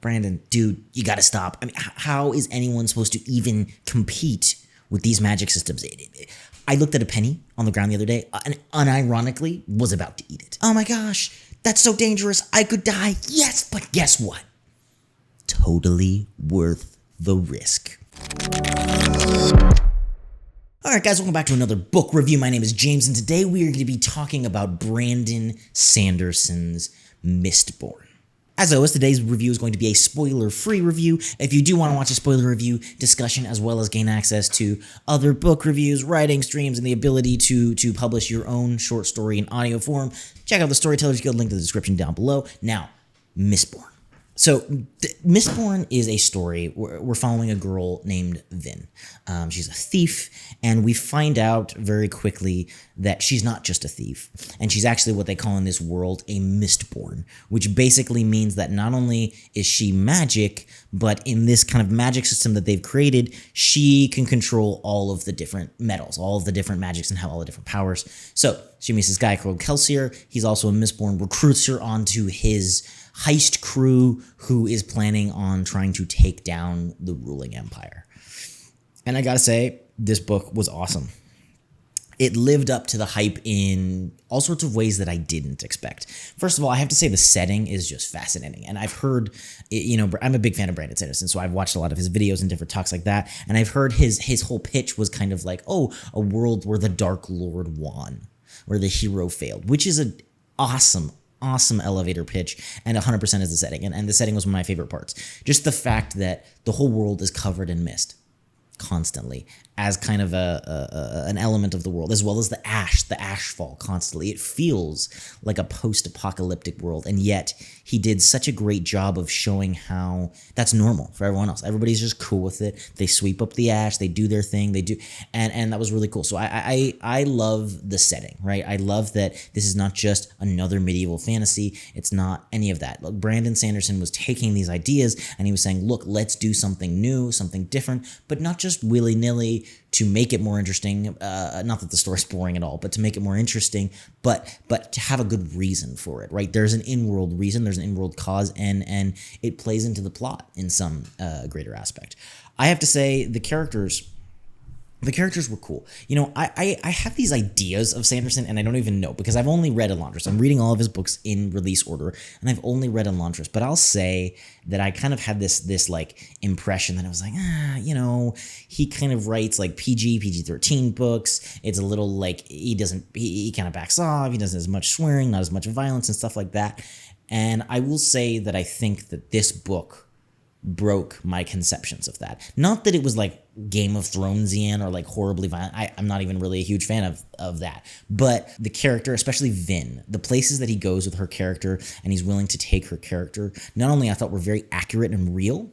Brandon, dude, you gotta stop. I mean, how is anyone supposed to even compete with these magic systems? I looked at a penny on the ground the other day and unironically was about to eat it. Oh my gosh, that's so dangerous. I could die. Yes, but guess what? Totally worth the risk. Alright guys, welcome back to another book review. My name is James and today we are going to be talking about Brandon Sanderson's Mistborn. As always, today's review is going to be a spoiler-free review. If you do want to watch a spoiler review discussion as well as gain access to other book reviews, writing streams, and the ability to publish your own short story in audio form, check out the Storytellers Guild, link to the description down below. Now, Mistborn. So, Mistborn is a story where we're following a girl named Vin. She's a thief, and we find out very quickly that she's not just a thief, and she's actually what they call in this world a Mistborn, which basically means that not only is she magic, but in this kind of magic system that they've created, she can control all of the different metals, all of the different magics, and have all the different powers. So, she meets this guy called Kelsier. He's also a Mistborn, recruits her onto his Heist crew who is planning on trying to take down the ruling empire. And I gotta say, this book was awesome. It lived up to the hype in all sorts of ways that I didn't expect. First of all, I have to say the setting is just fascinating. And I've heard, you know, I'm a big fan of Brandon Sanderson, so I've watched a lot of his videos and different talks like that. And I've heard his whole pitch was kind of like, oh, a world where the Dark Lord won, where the hero failed, which is an awesome elevator pitch, and 100% is the setting. And the setting was one of my favorite parts. Just the fact that the whole world is covered in mist constantly as kind of an element of the world, as well as the ashfall constantly. It feels like a post-apocalyptic world, and yet he did such a great job of showing how that's normal for everyone else. Everybody's just cool with it. They sweep up the ash, they do their thing, they do, and that was really cool. So I love the setting, right? I love that this is not just another medieval fantasy. It's not any of that. Look, Brandon Sanderson was taking these ideas and he was saying, look, let's do something new, something different, but not just willy-nilly to make it more interesting. Not that the story's boring at all, but to make it more interesting, but to have a good reason for it, right? There's an in-world reason, there's an in-world cause, and it plays into the plot in some greater aspect. I have to say the characters were cool. You know, I have these ideas of Sanderson, and I don't even know, because I've only read Elantris. I'm reading all of his books in release order, and I've only read Elantris. But I'll say that I kind of had this like impression that I was like, you know, he kind of writes like PG-13 books. It's a little like he kind of backs off. He doesn't have as much swearing, not as much violence and stuff like that. And I will say that I think that this book broke my conceptions of that. Not that it was like Game of Thronesian or like horribly violent. I'm not even really a huge fan of that. But the character, especially Vin, the places that he goes with her character and he's willing to take her character, not only I thought were very accurate and real,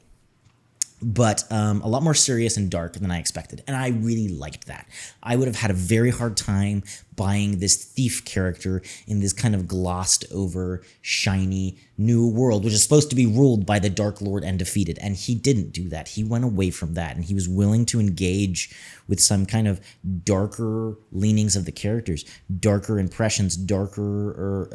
but a lot more serious and dark than I expected. And I really liked that. I would have had a very hard time buying this thief character in this kind of glossed over, shiny new world, which is supposed to be ruled by the Dark Lord and defeated. And he didn't do that. He went away from that, and he was willing to engage with some kind of darker leanings of the characters, darker impressions, darker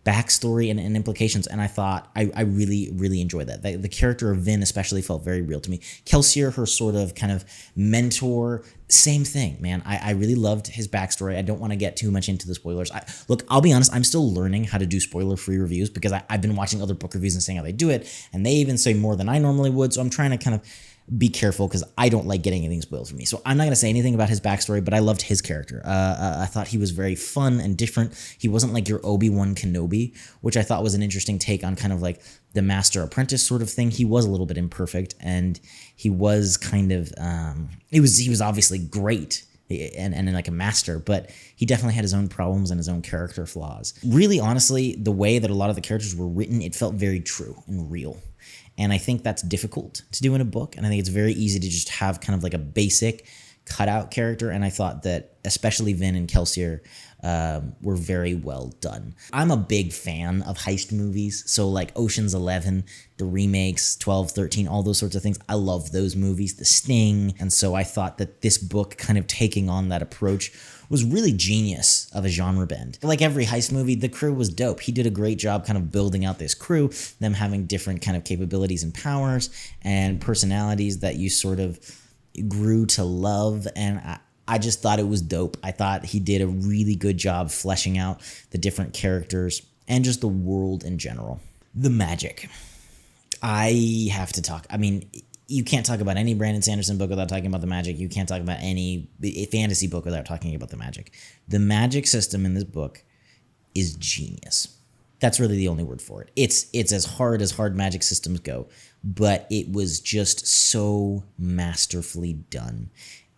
backstory and implications, and I thought I really enjoyed that. The character of Vin especially felt very real to me. Kelsier, her sort of kind of mentor, same thing, man. I really loved his backstory. I don't want to get too much into the spoilers. Look, I'll be honest, I'm still learning how to do spoiler-free reviews because I've been watching other book reviews and seeing how they do it, and they even say more than I normally would, so I'm trying to kind of be careful because I don't like getting anything spoiled for me. So I'm not going to say anything about his backstory, but I loved his character. I thought he was very fun and different. He wasn't like your Obi-Wan Kenobi, which I thought was an interesting take on kind of like the master-apprentice sort of thing. He was a little bit imperfect, and he was kind of, he was obviously great and like a master, but he definitely had his own problems and his own character flaws. Really, honestly, the way that a lot of the characters were written, it felt very true and real. And I think that's difficult to do in a book. And I think it's very easy to just have kind of like a basic cutout character, and I thought that especially Vin and Kelsier were very well done. I'm a big fan of heist movies, so like Ocean's 11, the remakes, 12, 13, all those sorts of things. I love those movies, The Sting, and so I thought that this book kind of taking on that approach was really genius of a genre bend. Like every heist movie, the crew was dope. He did a great job kind of building out this crew, them having different kind of capabilities and powers and personalities that you sort of grew to love, and I just thought it was dope. I thought he did a really good job fleshing out the different characters and just the world in general. The magic. I have to talk. I mean, you can't talk about any Brandon Sanderson book without talking about the magic. You can't talk about any fantasy book without talking about the magic. The magic system in this book is genius. That's really the only word for it. It's as hard magic systems go, but it was just so masterfully done.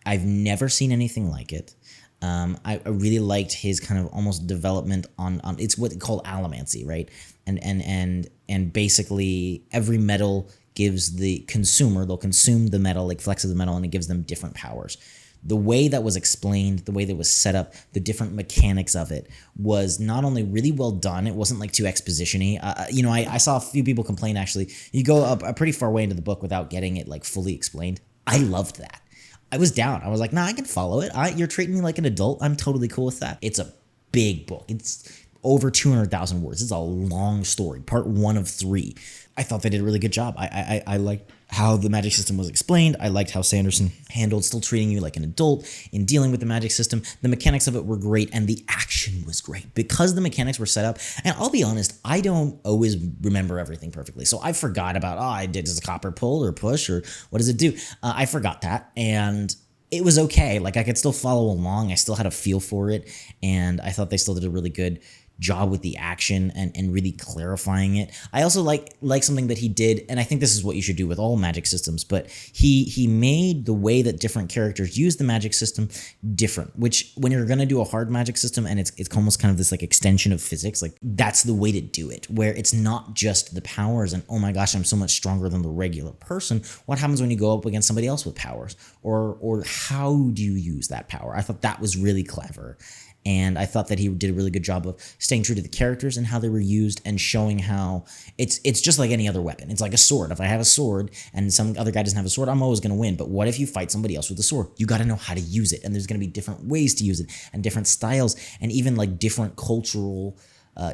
I've never seen anything like it. I really liked his kind of almost development on it's what they call allomancy, right? And basically every metal gives the consumer, they'll consume the metal, like flecks of the metal, and it gives them different powers. The way that was explained, the way that was set up, the different mechanics of it was not only really well done, it wasn't like too exposition-y. I saw a few people complain, actually, you go up a pretty far way into the book without getting it like fully explained. I loved that. I was down. I was like, nah, I can follow it. You're treating me like an adult. I'm totally cool with that. It's a big book. It's over 200,000 words. It's a long story, part 1 of 3. I thought they did a really good job. I liked how the magic system was explained. I liked how Sanderson handled still treating you like an adult in dealing with the magic system. The mechanics of it were great, and the action was great because the mechanics were set up. And I'll be honest, I don't always remember everything perfectly. So I forgot about, I did this copper pull or push or what does it do? I forgot that, and it was okay. Like I could still follow along. I still had a feel for it, and I thought they still did a really good job with the action and really clarifying it. I also like something that he did, and I think this is what you should do with all magic systems, but he made the way that different characters use the magic system different, which when you're going to do a hard magic system and it's almost kind of this like extension of physics, like that's the way to do it, where it's not just the powers and oh my gosh, I'm so much stronger than the regular person. What happens when you go up against somebody else with powers, or how do you use that power? I thought that was really clever. And I thought that he did a really good job of staying true to the characters and how they were used and showing how it's just like any other weapon. It's like a sword. If I have a sword and some other guy doesn't have a sword, I'm always going to win. But what if you fight somebody else with a sword? You got to know how to use it. And there's going to be different ways to use it and different styles and even like different cultural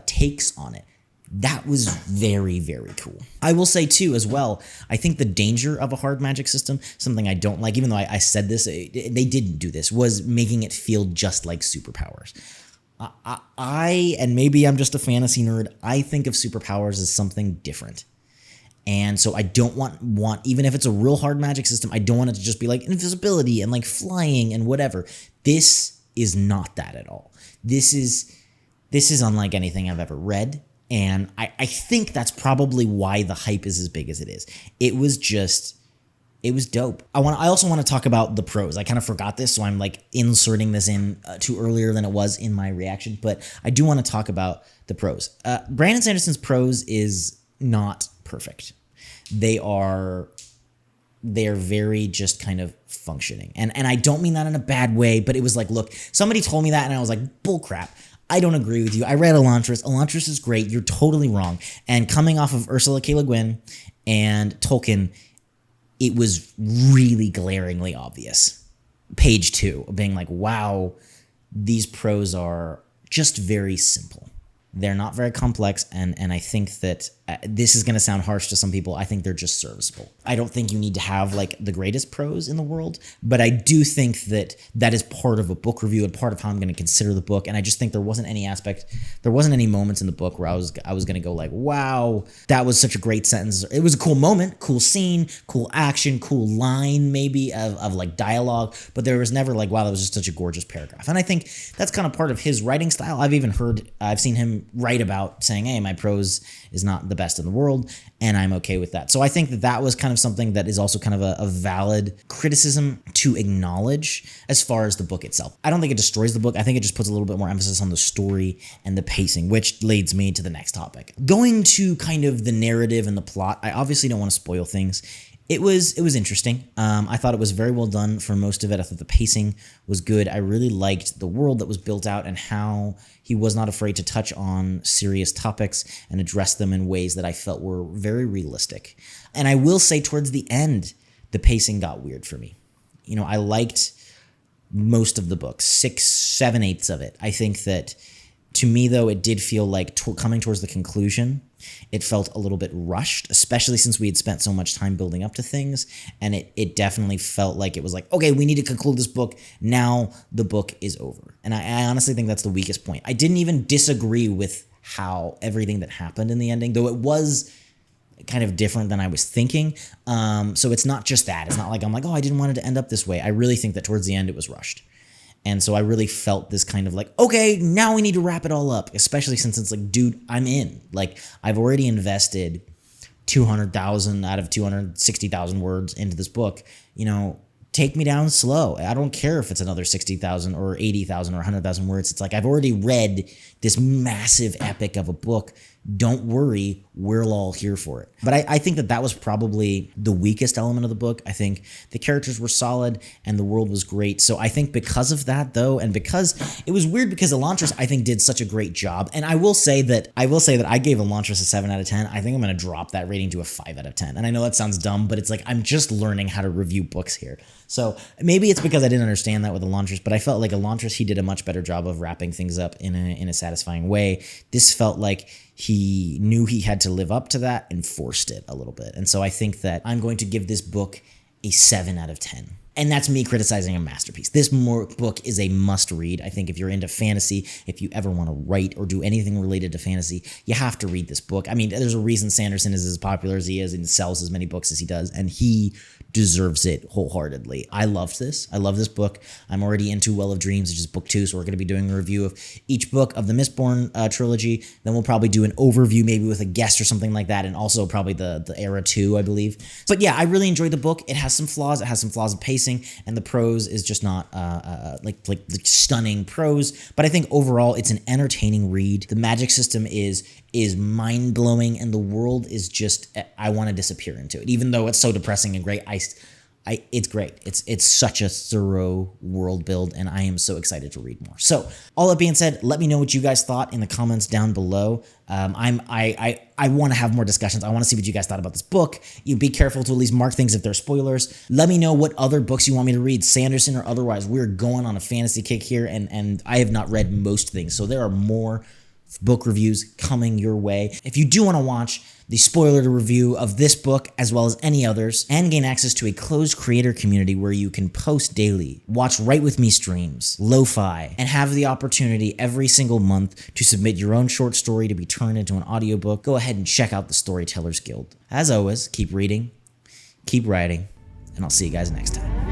takes on it. That was very, very cool. I will say too, as well, I think the danger of a hard magic system, something I don't like, even though I said this, they didn't do this, was making it feel just like superpowers. And maybe I'm just a fantasy nerd, I think of superpowers as something different. And so I don't want, even if it's a real hard magic system, I don't want it to just be like invisibility and like flying and whatever. This is not that at all. This is unlike anything I've ever read. And I think that's probably why the hype is as big as it is. It was dope. I also want to talk about the prose. I kind of forgot this, so I'm like inserting this in too earlier than it was in my reaction. But I do want to talk about the prose. Brandon Sanderson's prose is not perfect. They're very just kind of functioning. And I don't mean that in a bad way, but it was like, look, somebody told me that and I was like, bullcrap. I don't agree with you. I read Elantris. Elantris is great. You're totally wrong. And coming off of Ursula K. Le Guin and Tolkien, it was really glaringly obvious. Page 2, being like, wow, these prose are just very simple. They're not very complex, and I think that this is going to sound harsh to some people. I think they're just serviceable. I don't think you need to have like the greatest prose in the world, but I do think that that is part of a book review and part of how I'm going to consider the book. And I just think there wasn't any moments in the book where I was going to go like, wow, that was such a great sentence. It was a cool moment, cool scene, cool action, cool line maybe of like dialogue, but there was never like, wow, that was just such a gorgeous paragraph. And I think that's kind of part of his writing style. I've seen him write about saying, hey, my prose is not the best in the world, and I'm okay with that. So I think that was kind of something that is also kind of a valid criticism to acknowledge as far as the book itself. I don't think it destroys the book. I think it just puts a little bit more emphasis on the story and the pacing, which leads me to the next topic. Going to kind of the narrative and the plot, I obviously don't want to spoil things. It was interesting. I thought it was very well done for most of it. I thought the pacing was good. I really liked the world that was built out and how he was not afraid to touch on serious topics and address them in ways that I felt were very realistic. And I will say towards the end, the pacing got weird for me. You know, I liked most of the book, 7/8 of it. I think that to me, though, it did feel like coming towards the conclusion, it felt a little bit rushed, especially since we had spent so much time building up to things. And it definitely felt like it was like, okay, we need to conclude this book. Now the book is over. And I honestly think that's the weakest point. I didn't even disagree with how everything that happened in the ending, though it was kind of different than I was thinking. So it's not just that. It's not like I'm like, oh, I didn't want it to end up this way. I really think that towards the end it was rushed. And so I really felt this kind of like, okay, now we need to wrap it all up, especially since it's like, dude, I'm in. Like, I've already invested 200,000 out of 260,000 words into this book. You know, take me down slow. I don't care if it's another 60,000 or 80,000 or 100,000 words. It's like, I've already read this massive epic of a book. Don't worry, we're all here for it. But I think that was probably the weakest element of the book. I think the characters were solid and the world was great. So I think because of that, though, and because it was weird because Elantris, I think, did such a great job. And I will say that I gave Elantris a 7 out of 10. I think I'm going to drop that rating to a 5 out of 10. And I know that sounds dumb, but it's like I'm just learning how to review books here. So maybe it's because I didn't understand that with Elantris, but I felt like Elantris, he did a much better job of wrapping things up in a satisfying way. This felt like he knew he had to live up to that and forced it a little bit. And so I think that I'm going to give this book a 7 out of 10. And that's me criticizing a masterpiece. This book is a must read. I think if you're into fantasy, if you ever want to write or do anything related to fantasy, you have to read this book. I mean, there's a reason Sanderson is as popular as he is and sells as many books as he does, and he deserves it wholeheartedly. I loved this. I love this book. I'm already into Well of Dreams, which is book 2, so we're going to be doing a review of each book of the Mistborn trilogy. Then we'll probably do an overview, maybe with a guest or something like that, and also probably the Era 2, I believe. But yeah, I really enjoyed the book. It has some flaws. It has some flaws of pacing, and the prose is just not like stunning prose. But I think overall, it's an entertaining read. The magic system is mind-blowing, and the world is just, I want to disappear into it. Even though it's so depressing and great, it's great. It's such a thorough world build, and I am so excited to read more. So all that being said, let me know what you guys thought in the comments down below. I want to have more discussions. I want to see what you guys thought about this book. You be careful to at least mark things if they're spoilers. Let me know what other books you want me to read, Sanderson or otherwise. We're going on a fantasy kick here, and I have not read most things, so there are more book reviews coming your way. If you do want to watch the spoiler review of this book as well as any others and gain access to a closed creator community where you can post daily, watch Write With Me streams, lo-fi, and have the opportunity every single month to submit your own short story to be turned into an audiobook, go ahead and check out the Storytellers Guild. As always, keep reading, keep writing, and I'll see you guys next time.